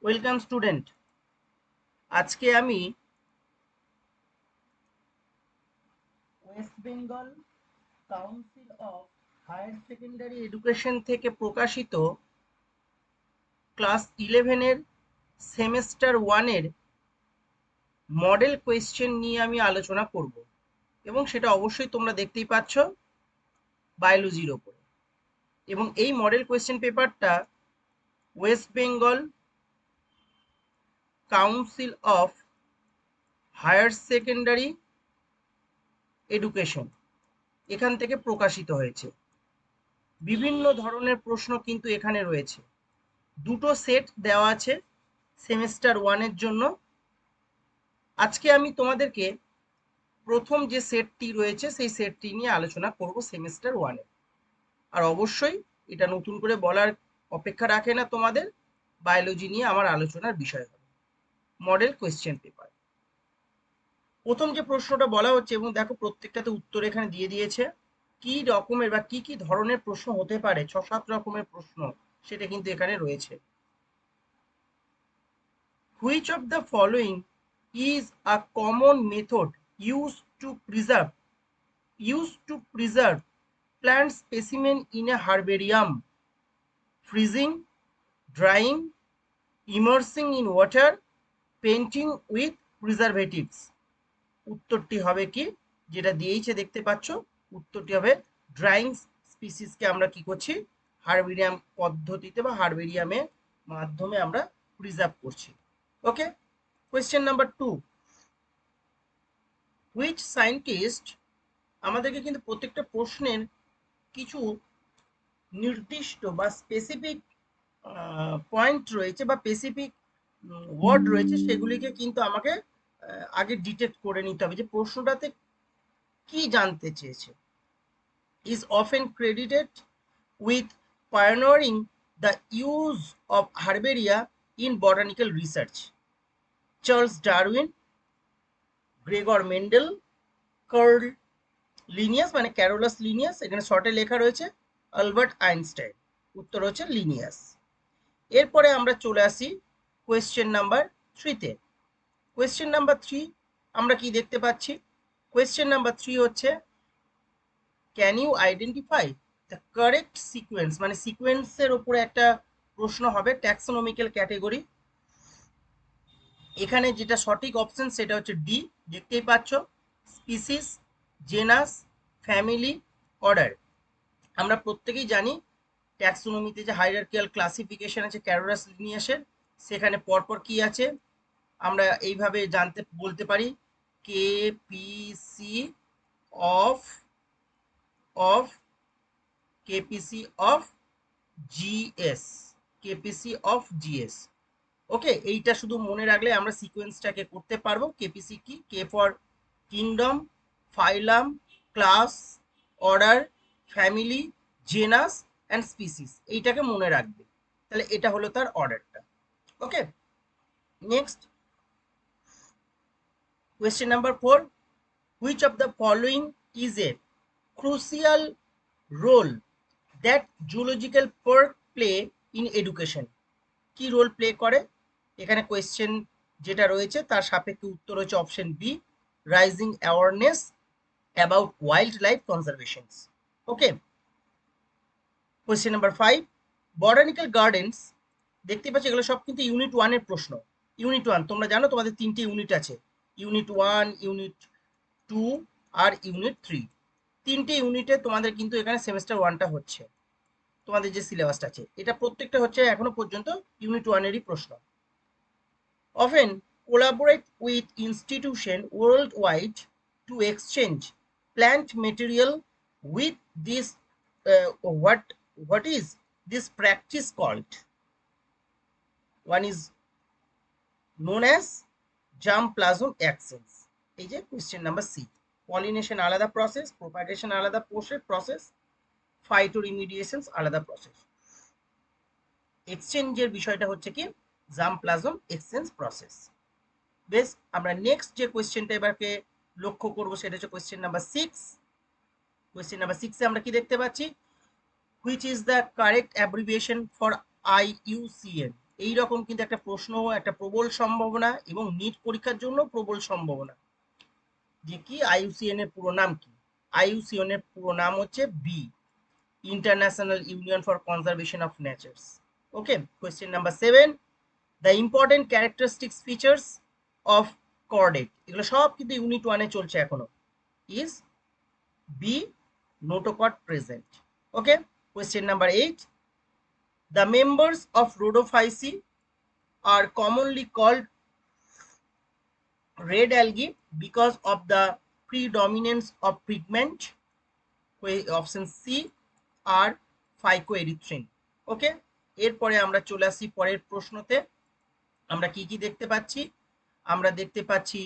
Welcome student. আজকে আমি West Bengal Council of Higher Secondary Education থেকে প্রকাশিত ক্লাস 11-এর সেমেস্টার 1-এর মডেল কোয়েশ্চেন নিয়ে আমি আলোচনা করব এবং সেটা অবশ্যই তোমরা দেখতেই পাচ্ছ বায়োলজির ওপরে। এবং এই মডেল কোয়েশ্চেন পেপারটা West Bengal Council of Higher Secondary Education এখান থেকে প্রকাশিত হয়েছে। বিভিন্ন ধরনের প্রশ্ন কিন্তু এখানে রয়েছে। দুটো সেট দেওয়া আছে সেমেস্টার 1-এর জন্য। আজকে আমি তোমাদেরকে প্রথম যে সেটটি রয়েছে সেই সেটটি নিয়ে আলোচনা করব সেমেস্টার 1-এ। আর অবশ্যই এটা নতুন করে বলার অপেক্ষা রাখে না, তোমাদের বায়োলজি নিয়ে আমার আলোচনার বিষয় হবে মডেল কোয়েশ্চেন পেপার। প্রথম যে প্রশ্নটা বলা হচ্ছে, এবং দেখো প্রত্যেকটাতে উত্তর এখানে দিয়ে দিয়েছে, কি রকমের বা কি কি ধরনের প্রশ্ন হতে পারে, 6-7 রকমের প্রশ্ন সেটা কিন্তু এখানে রয়েছে। Which of the following is a common method used to preserve plant specimen in a herbarium? Freezing, drying, immersing in water, painting with preservatives. উত্তরটি হবে কি, যেটা দিয়েইছে দেখতে পাচ্ছ, উত্তরটি হবে ড্রাইং স্পিসিসকে আমরা কি করছি, হারবেরিয়াম পদ্ধতিতে বা হারবেরিয়ামের মাধ্যমে আমরা প্রিজার্ভ করছি। ওকে, কোয়েশ্চেন নাম্বার 2, হুইচ সায়েন্টিস্ট, আমাদেরকে কিন্তু প্রত্যেকটা প্রশ্নের কিছু নির্দিষ্ট বা স্পেসিফিক পয়েন্ট রয়েছে বা স্পেসিফিক ওয়ার্ড রয়েছে, সেগুলিকে কিন্তু আমাকে আগে ডিটেক্ট করে নিতে হবে যে প্রশ্নটাতে কি জানতে চেয়েছে। Is often credited with pioneering the use of herbaria in botanical research. Charles Darwin, Gregor Mendel, Carl Linnaeus মানে ক্যারোলাস লিনিয়াস, এখানে শর্টে লেখা রয়েছে, আলবার্ট আইনস্টাইন। উত্তর হচ্ছে লিনিয়াস। এরপরে আমরা চলে আসি কোয়েশ্চেন নাম্বার 3-তে। কোয়েশ্চেন নাম্বার 3 আমরা কি দেখতে পাচ্ছি, কোয়েশ্চেন নাম্বার 3 হচ্ছে can you identify the correct sequence, মানে সিকোয়েন্সের উপরে একটা প্রশ্ন হবে, ট্যাক্সোনমিক্যাল ক্যাটেগরি। এখানে যেটা সঠিক অপশন সেটা হচ্ছে ডি, দেখতেই পাচ্ছ, স্পিসিস, জেনাস, ফ্যামিলি, অর্ডার। আমরা প্রত্যেকেই জানি ট্যাক্সোনমিতে যে হাইরার্কিয়াল ক্লাসিফিকেশন আছে ক্যারোলাস লিনিয়াসের, সেখানে পরপর কি আছে আমরা এইভাবে জানতে বলতে পারি, K P C of of KPC of GS, KPC of GS. Okay, এইটা শুধু মনে রাখলে আমরা সিকোয়েন্সটাকে করতে পারবো। কেপিসি কি, K for kingdom, phylum, class, order, family, genus and species, এইটাকে মনে রাখবে। তাহলে এটা হলো তার অর্ডারটা। Okay, next question number 4, which of the following is a crucial role that zoological park play in education? কি রোল প্লে করে? এখানে কোয়েশ্চেন যেটা রয়েছে তার সাপেক্ষে উত্তর হচ্ছে option B, rising awareness about wild life conservation. Okay, question number 5, botanical gardens, দেখতে পাচ্ছি এগুলো সব কিন্তু ইউনিট 1-এর প্রশ্ন। ইউনিট 1 তোমরা জানো তোমাদের 3টে ইউনিট আছে, ইউনিট 1, ইউনিট 2 আর ইউনিট 3। 3টে ইউনিটে তোমাদের কিন্তু এখানে সেমেস্টার 1টা হচ্ছে, তোমাদের যে সিলেবাসটা আছে এটা প্রত্যেকটা হচ্ছে এখনো পর্যন্ত ইউনিট 1-এরই প্রশ্ন। Often collaborate with institutions worldwide to exchange plant material with this what is this practice called? One is known as germplasm exchange. এই যে কোয়েশ্চেন নাম্বার সি, পলিনেশন আলাদা প্রসেস, প্রোপাগেশন আলাদা প্রসেস, ফাইটোরিমিডিয়েশনস আলাদা প্রসেস। এক্সচেঞ্জের বিষয়টা হচ্ছে কি জার্মপ্লাজম এক্সচেঞ্জ প্রসেস। বেশ, আমরা নেক্সট যে কোয়েশ্চেনটা এবারকে লক্ষ্য করবো সেটা হচ্ছে কোয়েশ্চেন নাম্বার 6। কোয়েশ্চেন নাম্বার 6-এ আমরা কি দেখতে পাচ্ছি, which is the correct abbreviation for IUCN? এই রকম কিন্তু একটা প্রশ্ন, একটা প্রবল সম্ভাবনা, এবং নিট পরীক্ষার জন্য প্রবল সম্ভাবনা। যে কি আইইউসিএন এর পুরো নাম কি? আইইউসিএন এর পুরো নাম হচ্ছে B, International Union for Conservation of Natures. Okay, question number 7, the important characteristics features of chordate, এগুলো সব কিন্তু ইউনিট 1 এ চলছে এখনো, is B, notochord present. Okay, question number 8, the members of rhodophyceae are commonly called red algae because of the predominance of pigment. Option C আর phycoerythrin. Okay, এরপরে আমরা চলে আসি পরের প্রশ্নতে। আমরা কি কি দেখতে পাচ্ছি? আমরা দেখতে পাচ্ছি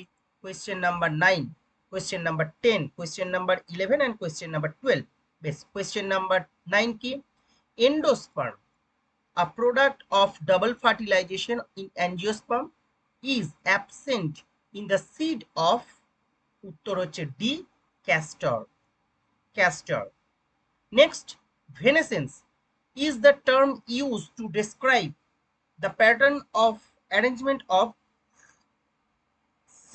question number 9, question number 10, question number 11 and question number 12। বেশ, কোয়েশ্চেন নাম্বার 9 কি? Endosperm, a product of double fertilization in angiosperm, is absent in the seed of, উত্তর হচ্ছে D, castor, castor. Next, venation is the term used to describe the pattern of arrangement of C,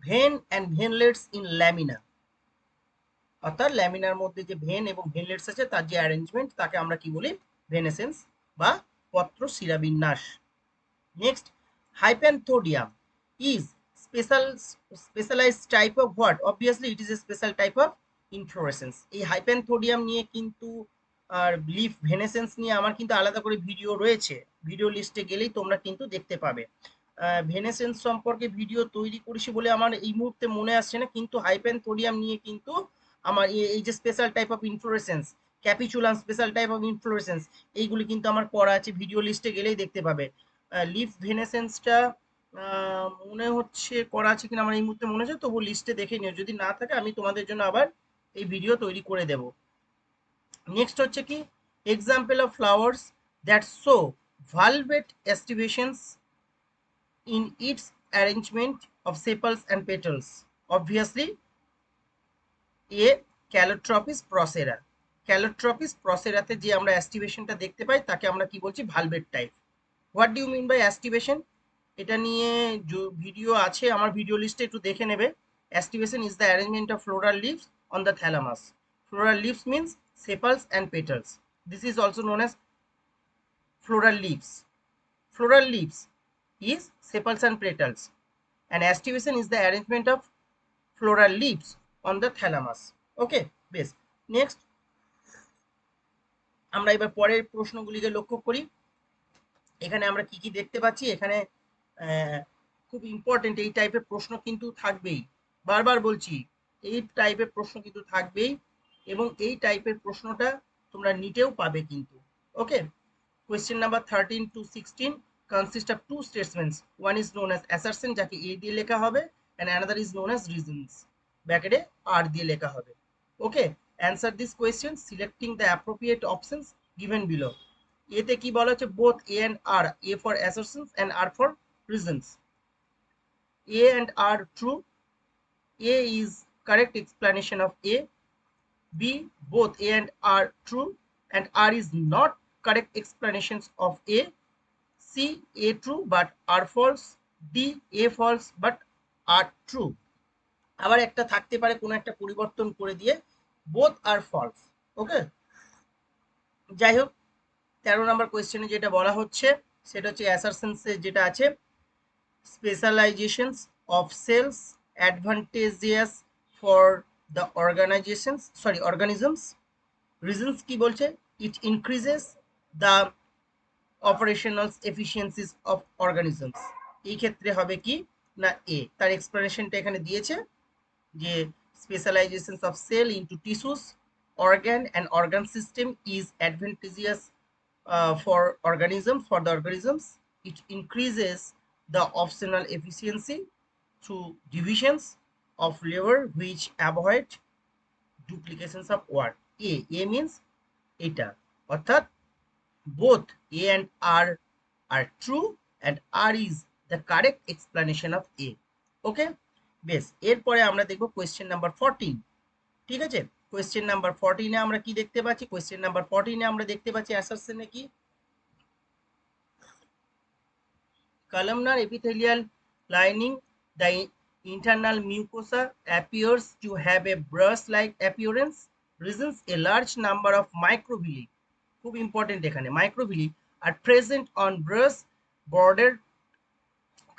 vein and veinlets in lamina, অর্থাৎ laminar মধ্যে যে when এবং ভেনলেটস আছে তার যে arrangement তাকে আমরা কি বলি? ভেনেসেন্স বা পত্র শিরাবিন্যাস। Next, hypanthodium is specialized type of what? Obviously it is a special type of inflorescence. এই hypanthodium নিয়ে কিন্তু আর লিফ ভেনেসেন্স নিয়ে আমার কিন্তু আলাদা করে ভিডিও রয়েছে, ভিডিও লিস্টে গেলেই তোমরা কিন্তু দেখতে পাবে। ভেনেসেন্স সম্পর্কে ভিডিও তৈরি করেছি বলে আমার এই মুহূর্তে মনে আসছে না, কিন্তু হাইপ্যানথোডিয়াম নিয়ে কিন্তু আমার এই যে special type of inflorescence, capitulum special type of inflorescence, এইগুলি কিন্তু আমার করা আছে, ভিডিও লিস্টে গেলেই দেখতে পাবে। লিফ ভেনেসেন্সটা মনে হচ্ছে করা আছে কিনা আমার এই মুহূর্তে মনে হচ্ছে, তবু লিস্টে দেখে নিও, যদি না থাকে আমি তোমাদের জন্য আবার এই ভিডিও তৈরি করে দেব। নেক্সট হচ্ছে কি? Example of flowers that show valvate aestivations in its arrangement of sepals and petals. Obviously, A, Calotropis procera. Calotropis procera তে যে আমরা অ্যাস্টিভেশনটা দেখতে পাই তাকে আমরা কি বলছি? Valvate type. What do you mean by aestivation? এটা নিয়ে ভিডিও আছে আমার ভিডিও লিস্টে, একটু দেখে নেবে। Aestivation is the arrangement of floral leaves on the thalamus. Floral leaves means sepals and petals. This is also known as floral leaves. Floral leaves is sepals and petals, and aestivation is the arrangement of floral leaves on the thalamus. Okay, বেশ। Next, আমরা এবার পরের প্রশ্নগুলিকে লক্ষ্য করি। এখানে আমরা কি কি দেখতে পাচ্ছি? এখানে খুব ইম্পর্টেন্ট এই টাইপের প্রশ্ন কিন্তু থাকবেই, বারবার বলছি এই টাইপের প্রশ্ন কিন্তু থাকবেই, এবং এই টাইপের প্রশ্নটা তোমরা নিটেও পাবে কিন্তু। ওকে, question number 13 to 16 consist of two statements. One is known as assertion, যাকে a দিয়ে লেখা হবে, and another is known as reasons, ব্র্যাকেটে r দিয়ে লেখা হবে। ওকে, answer this question selecting the appropriate options given below. এতে কি বলা হচ্ছে? both a and r, a for assertions and r for reasons. A and r true, a is correct explanation of a. B, both a and r true and r is not correct explanations of a. C, a true but r false. D, a false but r true. আবার একটা থাকতে পারে কোনো একটা পরিবর্তন করে দিয়ে both are false. ওকে, যাই হোক, 13 নম্বর কোয়েশ্চেনে যেটা বলা হচ্ছে সেটা হচ্ছে অ্যাসারশনসে যেটা আছে, specializations of cells advantageous for the organisms. Reasons কি বলছে? It increases the operational efficiencies of organisms. এই ক্ষেত্রে হবে কি না এ, তার এক্সপ্লেনেশনটা এখানে দিয়েছে যে specialisation of cell into tissues, organ and organ system is advantageous for the organisms. It increases the operational efficiency through divisions of labor which avoid duplications of work. A means এটা, অর্থাৎ both A and R are true and R is the correct explanation of A. ওকে, বেশ, এরপরে আমরা দেখব question number 14। ঠিক আছে, question number 14 এ আমরা কি দেখতে পাচ্ছি? কোয়েশ্চেন নাম্বার 14 এ আমরা দেখতে পাচ্ছি অ্যাসারশনে কি columnar epithelial lining, the internal mucosa appears to have a brush-like appearance. Reasons: a large number of microvilli, খুব ইম্পর্টেন্ট এখানে, microvilli are present on brush bordered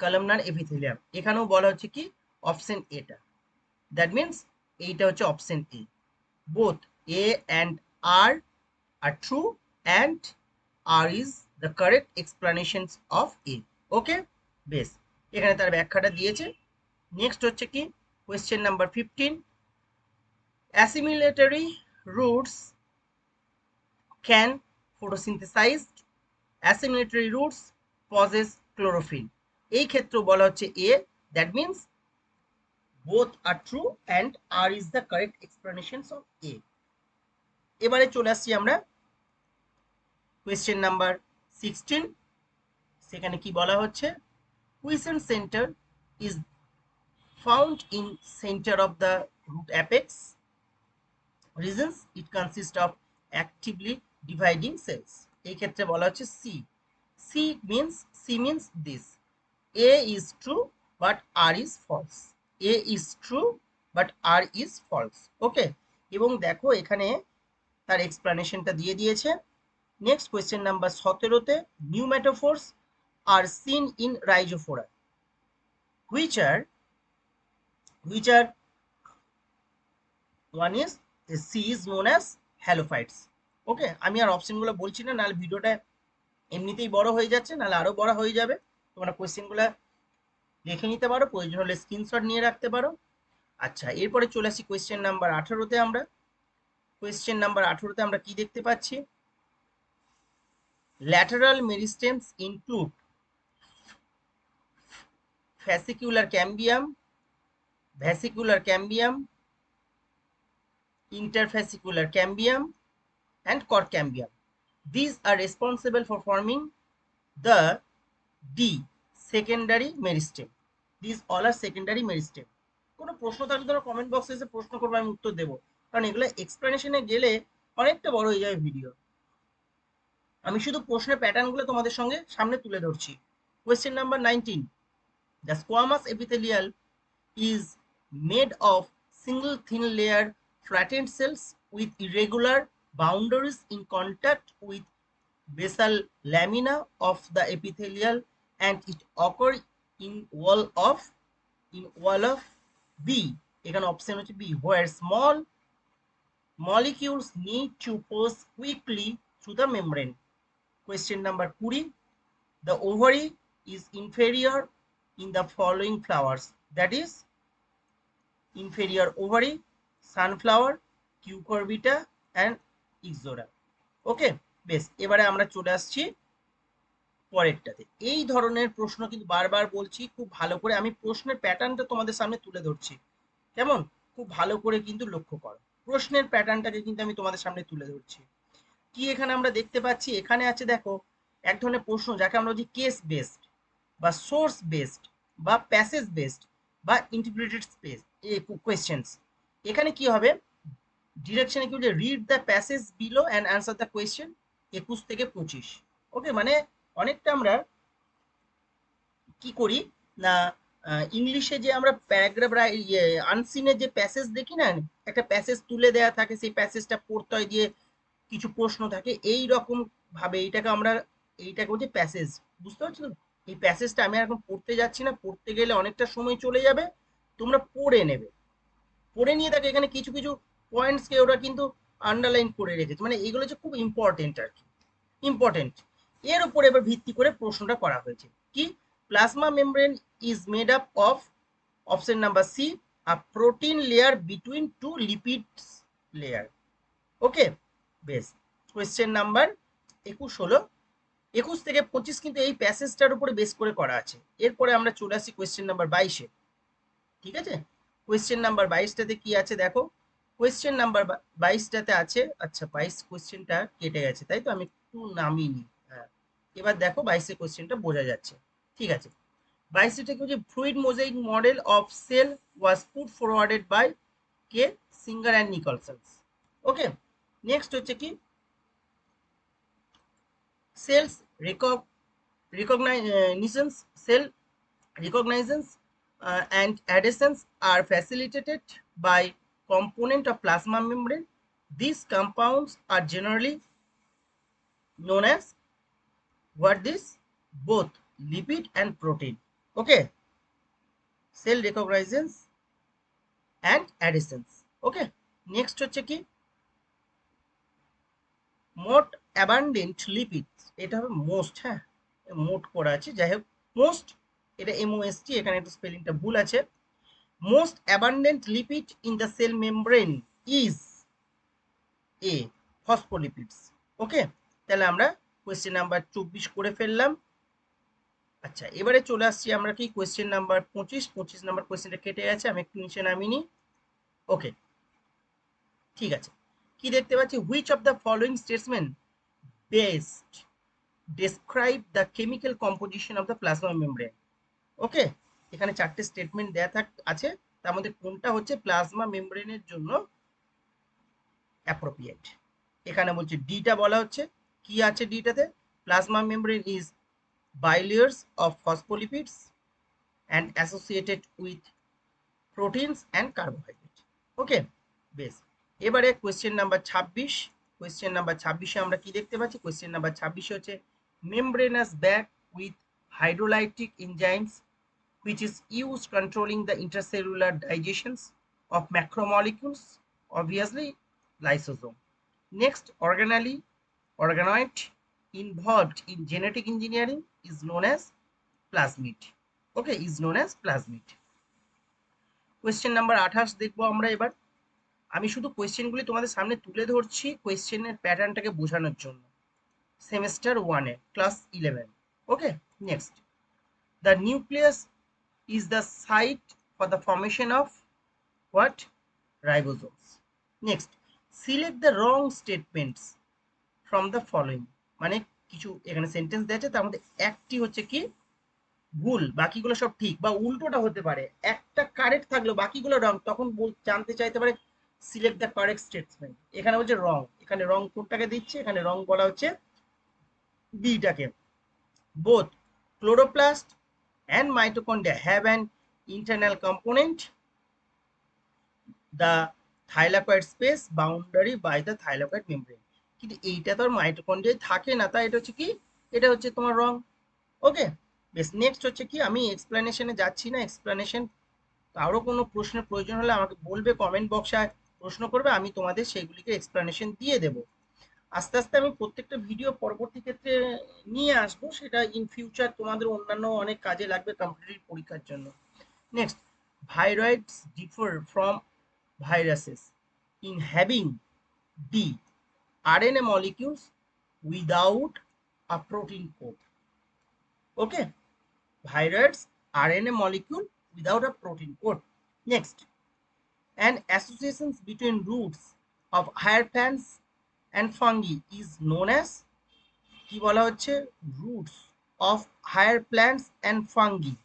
columnar epithelium. এখানেও বলা হচ্ছে কি অপশন এটা, দ্যাট মিন্স এইটা হচ্ছে option A. both A and R are true and R is the correct explanations of A. ওকে, বেশ, এখানে তার ব্যাখ্যাটা দিয়েছে। নেক্সট হচ্ছে কি question number 15, assimilatory roots can photosynthesize, assimilatory roots possess chlorophyll. এই ক্ষেত্রে বলা হচ্ছে A, that means both are true and R is the correct explanations of A. এবারে চলে আসছি আমরা কোয়েশ্চেন নাম্বার 16, সেখানে কি বলা হচ্ছে, quiescent center is found in center of the root apex. Reasons: it consists of actively dividing cells. এই ক্ষেত্রে বলা হচ্ছে C means this, A is true but R is false, A is true but R is false. ওকে, এবং দেখো এখানে তার এক্সপ্লানেশনটা দিয়ে দিয়েছে। নেক্সট কোয়েশ্চেন নাম্বার 17তে, pneumatophores are seen in rhizophora, which are one is C is known as halophytes. ওকে, আমি আর অপশনগুলো বলছি না, নাহলে ভিডিওটা এমনিতেই বড় হয়ে যাচ্ছে, নাহলে আরো বড় হয়ে যাবে। তোমরা কোয়েশ্চেনগুলো দেখে নিতে পারো, প্রয়োজন হলে স্ক্রিনশট নিয়ে রাখতে পারো। আচ্ছা, এরপরে চলে আসি কোয়েশ্চেন নাম্বার 18তে। আমরা কোয়েশ্চেন নাম্বার 18তে আমরা কি দেখতে পাচ্ছি, lateral meristems include fascicular cambium, interfascicular cambium and cord cambium. These are responsible for forming the D secondary meristem. These all are secondary meristem. কোনো প্রশ্ন থাকলে তোমরা কমেন্ট বক্সে এসে প্রশ্ন করবে, আমি উত্তর দেবো, কারণ এগুলো এক্সপ্লেনেশনে গেলে অনেকটা বড় হয়ে যাবে ভিডিও। আমি শুধু প্রশ্নের প্যাটার্নগুলো তোমাদের সঙ্গে সামনে তুলে ধরছি। Question number 19, the squamous epithelial is made of single thin layer flattened cells with irregular boundaries in contact with basal lamina of the epithelial, and it occurs in wall of B. এখানে option হচ্ছে B, where small molecules need to pass quickly through the membrane. Question number 20, the ovary is inferior in the following flowers, that is inferior ovary, sunflower, cucurbita and ixora. ওকে, বেশ, এবারে আমরা চলে আসছি পরেরটাতে। এই ধরনের প্রশ্ন কিন্তু বারবার বলছি, খুব ভালো করে আমি প্রশ্নের প্যাটার্নটা তোমাদের সামনে তুলে ধরছি, কেমন, খুব ভালো করে কিন্তু লক্ষ্য করো, প্রশ্নের প্যাটার্নটাকে কিন্তু আমি তোমাদের সামনে তুলে ধরছি। কি এখানে আমরা দেখতে পাচ্ছি, এখানে আছে দেখো এক ধরনের প্রশ্ন যাকে আমরা বলছি কেস বেসড বা সোর্স বেসড বা প্যাসেজ বেসড বা ইন্টিগ্রেটেড স্পেস কোয়েশ্চেন্স। এখানে কি হবে, ডিরেকশনে কি বলছে, read the passage below and answer the question, 21 থেকে 25। ওকে, মানে অনেকটা আমরা কি করি না, ইংলিশে যে আমরা প্যারাগ্রাফ আনসিনের যে প্যাসেজ দেখি না, একটা প্যাসেজ তুলে দেওয়া থাকে, সেই প্যাসেজটা পড়তে হয়, দিয়ে কিছু প্রশ্ন থাকে, এই রকম ভাবে এইটাকে বলছে প্যাসেজ। বুঝতে পারছো তো? এই প্যাসেজটা আমি এখন পড়তে যাচ্ছি না, পড়তে গেলে অনেকটা সময় চলে যাবে, তোমরা পড়ে নেবে, পড়ে নিয়ে দেখো এখানে কিছু কিছু পয়েন্টসকে ওরা কিন্তু আন্ডারলাইন করে রেখেছে, মানে এইগুলো হচ্ছে খুব ইম্পর্টেন্ট আর কি, ইম্পর্টেন্ট। এর উপরে এবার ভিত্তি করে প্রশ্নটা করা হয়েছে কি, plasma membrane is made up of, option number C, a protein layer between two lipids layer. Okay, বেশ, কোয়েশ্চেন নাম্বার 21 হলো। 21 থেকে 25 কিন্তু এই প্যাসেজটার উপরে বেস করে করা আছে। এরপরে আমরা চলে আসি কোয়েশ্চেন নাম্বার 22-এ। ঠিক আছে, কোয়েশ্চেন নাম্বার 22টাতে কি আছে দেখো, কোয়েশ্চেন নাম্বার 22টাতে আছে, আচ্ছা 22 কোয়েশ্চেনটা কেটে গেছে, তাই তো, আমি একটু নামিয়ে নিই। হ্যাঁ, এবার দেখো 22 কোয়েশ্চেনটা বোঝা যাচ্ছে। ঠিক আছে, 22টা কি হচ্ছে, fluid mosaic model of cell was put forwarded by কে, Singer and Nicolson. Okay, next হচ্ছে কি, cells Recognitions, cell recognitions and adhesions are facilitated by component of plasma membrane. These compounds are generally known as what this, both lipid and protein. Okay, cell recognitions and adhesions. Okay, next হচ্ছে কি মোট abundant lipids, এটা হবে most, হ্যাঁ মোট করা আছে, যাই হোক মোস্ট, এটা MOST, এখানে একটু স্পেলিংটা ভুল আছে। Most abundant lipid in the cell membrane is a phospholipids. Okay, তাহলে আমরা কোয়েশ্চেন নাম্বার 24 করে ফেললাম। আচ্ছা, এবারে চলে আসছি আমরা কি কোয়েশ্চেন নাম্বার 25 নাম্বার কোয়েশ্চেনটা কেটে গেছে, আমি একটু নিচে নামিয়ে নিই। ওকে, ঠিক আছে, কি দেখতে পাচ্ছি, which of the following statements best describe the chemical composition of the plasma membrane. Okay, এখানে চারটে স্টেটমেন্ট দেয়া আছে, তার মধ্যে কোনটা হচ্ছে প্লাজমা মেমব্রেনের জন্য অ্যাপ্রোপ্রিয়েট। এখানে বলছে ডিটা বলা হচ্ছে, কি আছে ডিটাতে, plasma membrane is bilayers of phospholipids and associated with proteins and carbohydrate. Okay, বেশ, এবারে কোয়েশ্চেন নাম্বার 26, কোয়েশ্চেন নাম্বার 26-এ আমরা কি দেখতে পাচ্ছি, কোয়েশ্চেন নাম্বার 26-এ হচ্ছে membranous bag with hydrolytic enzymes which is used controlling the intercellular digestions of macromolecules, obviously lysosome. Next, organoid involved in genetic engineering is known as plasmid. Okay, is known as plasmid. Question number 28 দেখবো আমরা এবার। আমি শুধু কোয়েশ্চেনগুলি তোমাদের সামনে তুলে ধরছি কোয়েশ্চেনের প্যাটার্নটাকে বোঝানোর জন্য, সেমিস্টার 1-এ class 11। Okay, next, the nucleus is the site for the formation of what, ribosomes. Next, select the wrong statements from the following, মানে কিছু এখানে সেন্টেন্স দেওয়া আছে, তার মধ্যে একটি হচ্ছে কি ভুল, বাকিগুলো সব ঠিক, বা উল্টোটা হতে পারে, একটা কারেক্ট থাকলেও বাকিগুলো রং, তখন জানতে চাইতে পারে সিলেক্ট দ্য কারেক্ট স্টেটমেন্ট। এখানে হচ্ছে রং, এখানে রং কোনটাকে দিচ্ছে, এখানে রং বলা হচ্ছে বিটাকে। Both chloroplast and mitochondria have an internal component, the thylakoid space boundary by the thylakoid membrane, কিন্তু এইটা তো মাইটোকন্ড্রিয়ায় থাকে না, তাই এটা হচ্ছে কি, এটা হচ্ছে তোমার রং। ওকে, বেশ, নেক্সট হচ্ছে কি, আমি এক্সপ্লেনেশনে যাচ্ছি না, এক্সপ্লেনেশন কারো কোনো প্রশ্নের প্রয়োজন হলে আমাকে বলবে, কমেন্ট বক্সে প্রশ্ন করবে, আমি তোমাদের সেইগুলিকে এক্সপ্লেনেশন দিয়ে দেবো। আস্তে আস্তে আমি প্রত্যেকটা ভিডিও পরবর্তী ক্ষেত্রে নিয়ে আসবো, সেটা ইন ফিউচার তোমাদের অন্যান্য অনেক কাজে লাগবে কম্পিটিটিভ পরীক্ষার জন্য। Next, viroids differ from viruses in having D RNA molecules without a protein coat. Okay, viroids RNA molecule without a protein coat. Next, an associations between roots of higher plants and fungi is known as, কি বলা হচ্ছে, roots of higher plants and fungi।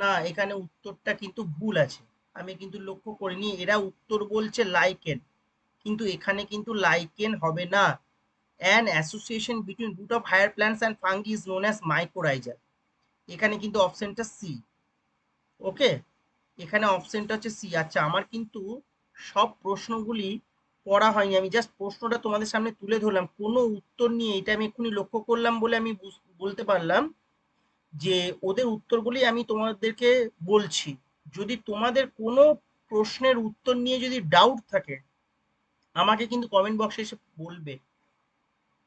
না, এখানে উত্তরটা কিন্তু ভুল আছে, আমি কিন্তু লক্ষ্য করিনি, এরা উত্তর বলছে লাইকেন, কিন্তু এখানে কিন্তু লাইকেন হবে না। An association between root of higher plants and fungi is known as mycorrhiza. এখানে কিন্তু অপশনটা সি। ওকে, এখানে অপশনটা হচ্ছে সি। আচ্ছা, আমার কিন্তু সব প্রশ্নগুলি পড়া হয়নি, আমি জাস্ট প্রশ্নটা তোমাদের সামনে তুলে ধরলাম, কোনো উত্তর নিয়ে, এটা আমি এক্ষুনি লক্ষ্য করলাম বলে আমি বলতে পারলাম যে ওদের উত্তরগুলি আমি তোমাদেরকে বলছি। যদি তোমাদের কোনো প্রশ্নের উত্তর নিয়ে যদি ডাউট থাকে, আমাকে কিন্তু কমেন্ট বক্সে এসে বলবে।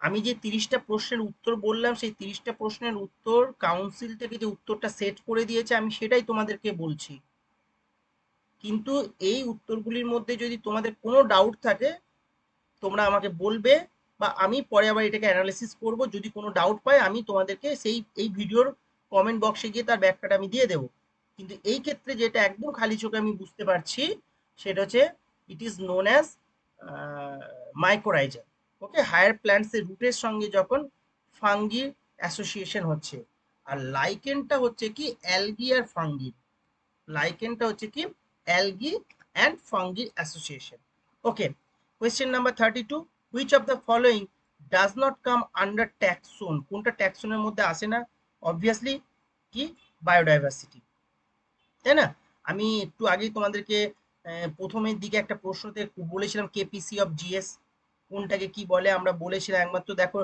আমি যে 30টা প্রশ্নের উত্তর বললাম, সেই 30টা প্রশ্নের উত্তর কাউন্সিল থেকে যে উত্তরটা সেট করে দিয়েছে, আমি সেটাই তোমাদেরকে বলছি। কিন্তু এই উত্তরগুলির মধ্যে যদি তোমাদের কোনো ডাউট থাকে, তোমরা আমাকে বলবে, বা আমি পরে আবার এটাকে অ্যানালিসিস করব, যদি কোনো ডাউট পাই আমি তোমাদেরকে এই ভিডিওর কমেন্ট বক্সে গিয়ে তার ব্যাখ্যাটা আমি দিয়ে দেবো। কিন্তু এই ক্ষেত্রে যেটা একদম খালি চোখে আমি বুঝতে পারছি, সেটা হচ্ছে it is known as mycorrhiza. Okay, higher প্ল্যান্টসের রুটের সঙ্গে যখন ফাঙ্গির অ্যাসোসিয়েশন হচ্ছে, আর লাইকেনটা হচ্ছে কি অ্যালগি আর ফাঙ্গির, লাইকেনটা হচ্ছে কি অ্যালগি অ্যান্ড ফাঙ্গির association. Okay, question number 32, which of the following does not come under taxon, কোনটা ট্যাক্সনের মধ্যে আসে না? অবভিয়াসলি কি, বায়োডাইভার্সিটি, তাই না? আমি একটু আগেই তোমাদেরকে প্রথমের দিকে একটা প্রশ্নতে বলেছিলাম কেপিসি অফ জিএস কোনটাকে কি বলে, আমরা বলেছিলাম একমাত্র দেখো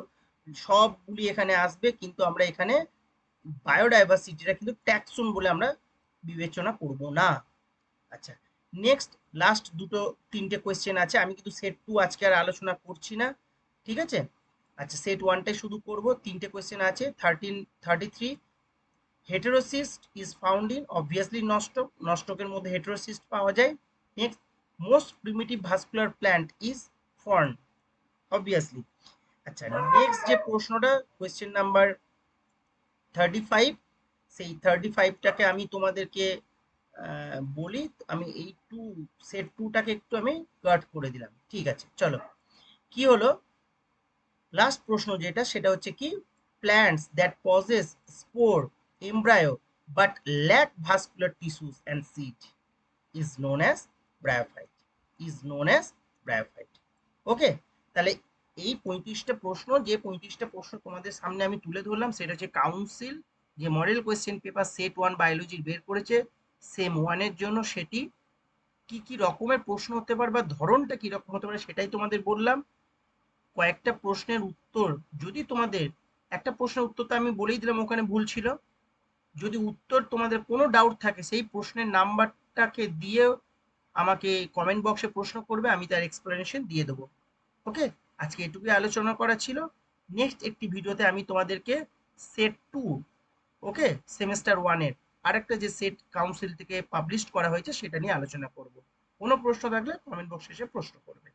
সবগুলি এখানে আসবে, কিন্তু আমরা এখানে বায়োডাইভার্সিটিটা কিন্তু ট্যাক্সন বলে আমরা বিবেচনা করব না। আচ্ছা, নেক্সট লাস্ট দুটো তিনটে কোয়েশ্চেন আছে, আমি কিন্তু সেট 2 আজকে আর আলোচনা করছি না, ঠিক আছে? আচ্ছা, সেট 1টাই শুধু করব, তিনটে কোয়েশ্চেন আছে। 33 heterocyst is found in, obviously Nostoc, নস্টকের মধ্যে হেটেরোসিস্ট পাওয়া যায়। Next, most primitive vascular plant is fern, obviously. আচ্ছা, নেক্সট যে প্রশ্নটা কোয়েশ্চেন নাম্বার 35, সেই 35টাকে আমি তোমাদেরকে বলি, আমি এই সেট 2টাকে একটু আমি কাট করে দিলাম, ঠিক আছে? চলো, কি হলো লাস্ট প্রশ্ন যেটা, সেটা হচ্ছে কি, plants that possess spore embryo but lack vascular tissues and seed is known as bryophyte, is known as bryophyte. Okay, তাহলে এই 35টা প্রশ্ন, যে 35টা প্রশ্ন তোমাদের সামনে আমি তুলে ধরলাম, সেটা হচ্ছে কাউন্সিল যে মডেল কোয়েশ্চেন পেপার সেট 1 বায়োলজির বের করেছে সেম 1-এর জন্য, সেটি কি কি রকমের প্রশ্ন হতে পারে বা ধরনটা কি রকম হতে পারে সেটাই তোমাদের বললাম। কয়েকটা প্রশ্নের উত্তর, যদি তোমাদের একটা প্রশ্নের উত্তর তো আমি বলেই দিলাম ওখানে ভুল ছিল, যদি উত্তর তোমাদের কোনো ডাউট থাকে সেই প্রশ্নের নাম্বারটাকে দিয়ে আমাকে কমেন্ট বক্সে প্রশ্ন করবে, আমি তার এক্সপ্লেনেশন দিয়ে দেবো। ওকে, আজকে এটুকুই আলোচনা করা ছিল। নেক্সট একটি ভিডিওতে আমি তোমাদেরকে সেট 2, ওকে, সেমেস্টার 1-এর আরেকটা যে সেট কাউন্সিল থেকে পাবলিশ করা হয়েছে সেটা নিয়ে আলোচনা করব। কোনো প্রশ্ন থাকলে কমেন্ট বক্সে এসে প্রশ্ন করবে।